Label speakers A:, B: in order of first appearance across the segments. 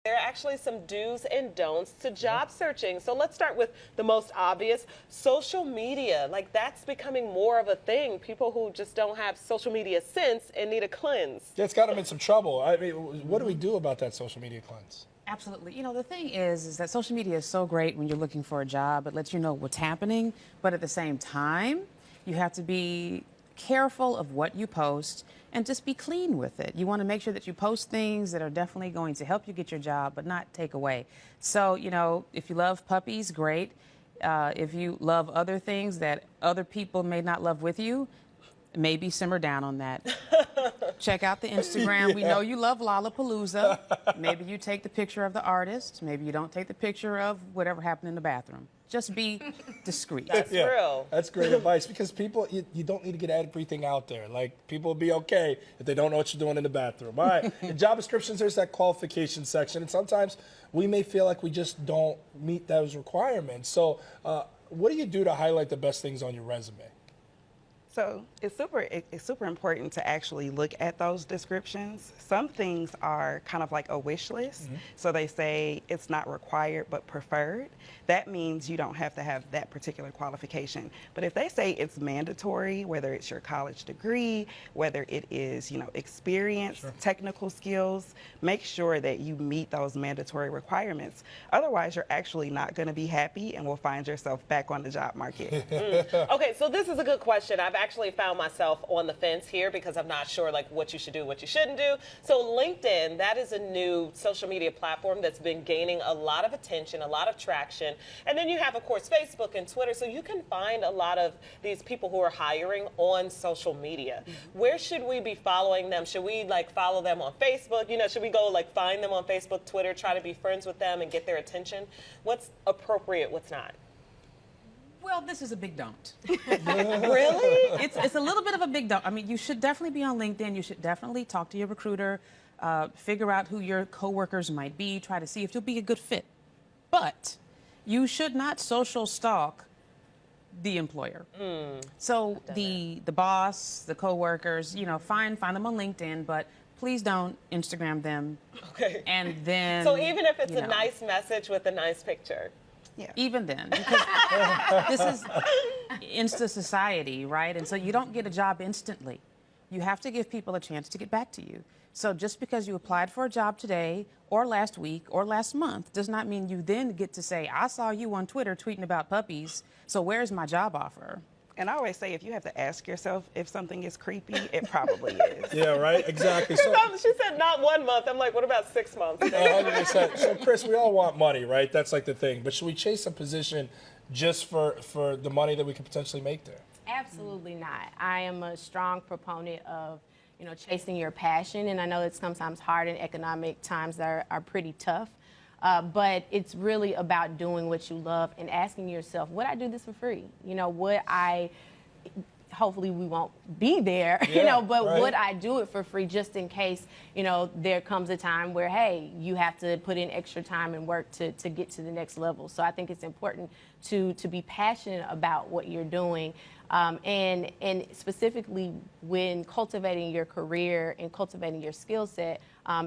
A: There are actually some do's and don'ts to job searching. So let's start with the most obvious, social media. Like, that's becoming more of a thing. People who just don't have social media sense and need a cleanse.
B: It's got them in some trouble. I mean, what do we do about that social media cleanse?
C: Absolutely. You know, the thing is that social media is so great when you're looking for a job. It lets you know what's happening. But at the same time, you have to be careful of what you post and just be clean with it. You want to make sure that you post things that are definitely going to help you get your job, but not take away. So, you know, if you love puppies, great. If you love other things that other people may not love with you, maybe simmer down on that. Check out the Instagram. We know you love Lollapalooza. Maybe you take the picture of the artist. Maybe you don't take the picture of whatever happened in the bathroom. Just be discreet.
A: That's real.
B: That's great advice, because people, you don't need to get everything out there. Like, people will be okay if they don't know what you're doing in the bathroom. All right. In job descriptions, there's that qualification section, and sometimes we may feel like we just don't meet those requirements. So what do you do to highlight the best things on your resume?
D: So it's super important to actually look at those descriptions. Some things are kind of like a wish list. So they say it's not required but preferred. That means you don't have to have that particular qualification. But if they say it's mandatory, whether it's your college degree, whether it is, you know, experience, technical skills, make sure that you meet those mandatory requirements. Otherwise, you're actually not going to be happy and will find yourself back on the job market.
A: Okay, so this is a good question. I've actually found myself on the fence here because I'm not sure like what you should do, what you shouldn't do. So LinkedIn, that is a new social media platform that's been gaining a lot of attention, a lot of traction. And then you have, of course, Facebook and Twitter. So you can find a lot of these people who are hiring on social media. Where should we be following them? Should we like follow them on Facebook? You know, should we go like find them on Facebook, Twitter, try to be friends with them and get their attention? What's appropriate, what's not?
C: Well, this is a big don't.
A: Really?
C: It's a little bit of a big don't. I mean, you should definitely be on LinkedIn. You should definitely talk to your recruiter, figure out who your coworkers might be, try to see if you'll be a good fit. But you should not social stalk the employer. So the boss, the coworkers, you know, find them on LinkedIn, but please don't Instagram them.
A: Okay.
C: And then,
A: So even if it's
C: you
A: a
C: know,
A: nice message with a nice picture.
D: Yeah.
C: even then, because this is Insta society, right? And so you don't get a job instantly. You have to give people a chance to get back to you. So just because you applied for a job today or last week or last month does not mean you then get to say, I saw you on Twitter tweeting about puppies, so where's my job offer?
D: And I always say, if you have to ask yourself if something is creepy, it probably is.
B: Yeah, right? Exactly. So,
A: She said not 1 month. I'm like, what about 6 months?
B: 100%. So, Chris, we all want money, right? That's like the thing. But should we chase a position just for the money that we could potentially make there?
E: Absolutely not. I am a strong proponent of, you know, chasing your passion, and I know it's sometimes hard in economic times that are pretty tough, but it's really about doing what you love and asking yourself, would I do this for free? You know, would I, hopefully we won't be there, you know, but would I do it for free just in case, you know, there comes a time where, hey, you have to put in extra time and work to get to the next level. So I think it's important to be passionate about what you're doing. And specifically when cultivating your career and cultivating your skill set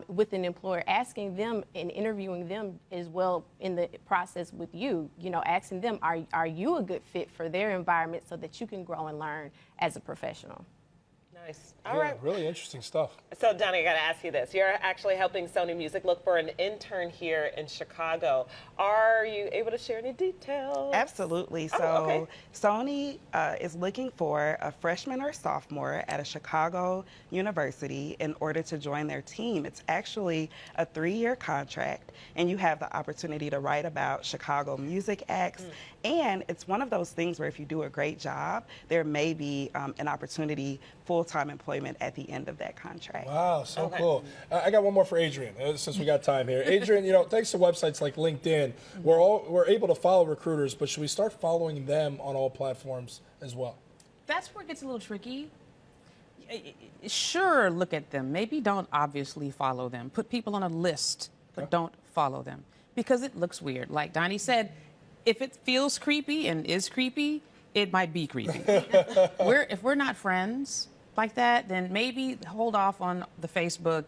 E: with an employer, asking them and interviewing them as well in the process with you, you know, asking them, are you a good fit for their environment so that you can grow and learn as a professional?
A: Nice. All right.
B: Really interesting stuff.
A: So, Donnie, I got to ask you this. You're actually helping Sony Music look for an intern here in Chicago. Are you able to share any details?
D: Absolutely. So
A: okay.
D: Sony is looking for a freshman or sophomore at a Chicago university in order to join their team. It's actually a 3-year contract, and you have the opportunity to write about Chicago music acts. And it's one of those things where if you do a great job, there may be an opportunity, full-time employment at the end of that contract.
B: Wow, so cool. I got one more for Adrian, since we got time here. Adrian, you know, thanks to websites like LinkedIn, we're able to follow recruiters, but should we start following them on all platforms as well?
C: That's where it gets a little tricky. Sure, look at them. Maybe don't obviously follow them. Put people on a list, but don't follow them because it looks weird. Like Donnie said, if it feels creepy and is creepy, it might be creepy. If we're not friends like that, then maybe hold off on the Facebook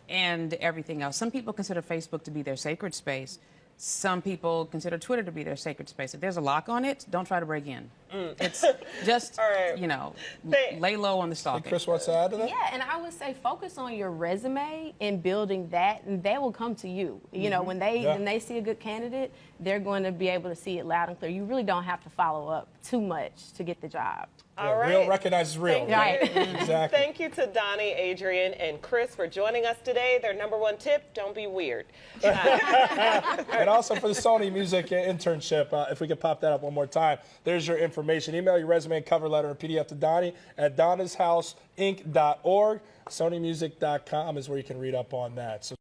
C: and everything else. Some people consider Facebook to be their sacred space. Some people consider Twitter to be their sacred space. If there's a lock on it, don't try to break in. It's just,
A: All right.
C: you know,
A: Thank-
C: lay low on the
B: Hey,
C: stalking.
B: Chris wants to add to that?
E: Yeah, and I would say focus on your resume and building that, and they will come to you. You know, when they see a good candidate, they're going to be able to see it loud and clear. You really don't have to follow up too much to get the job.
A: All right.
B: Real recognizes real.
A: Thank you.
B: Exactly.
A: Thank you to Donnie, Adrian, and Chris for joining us today. Their #1 tip: don't be weird.
B: And also for the Sony Music internship, if we could pop that up one more time, there's your information. Email your resume and cover letter and PDF to Donnie at donnashhouseinc.org. SonyMusic.com is where you can read up on that. So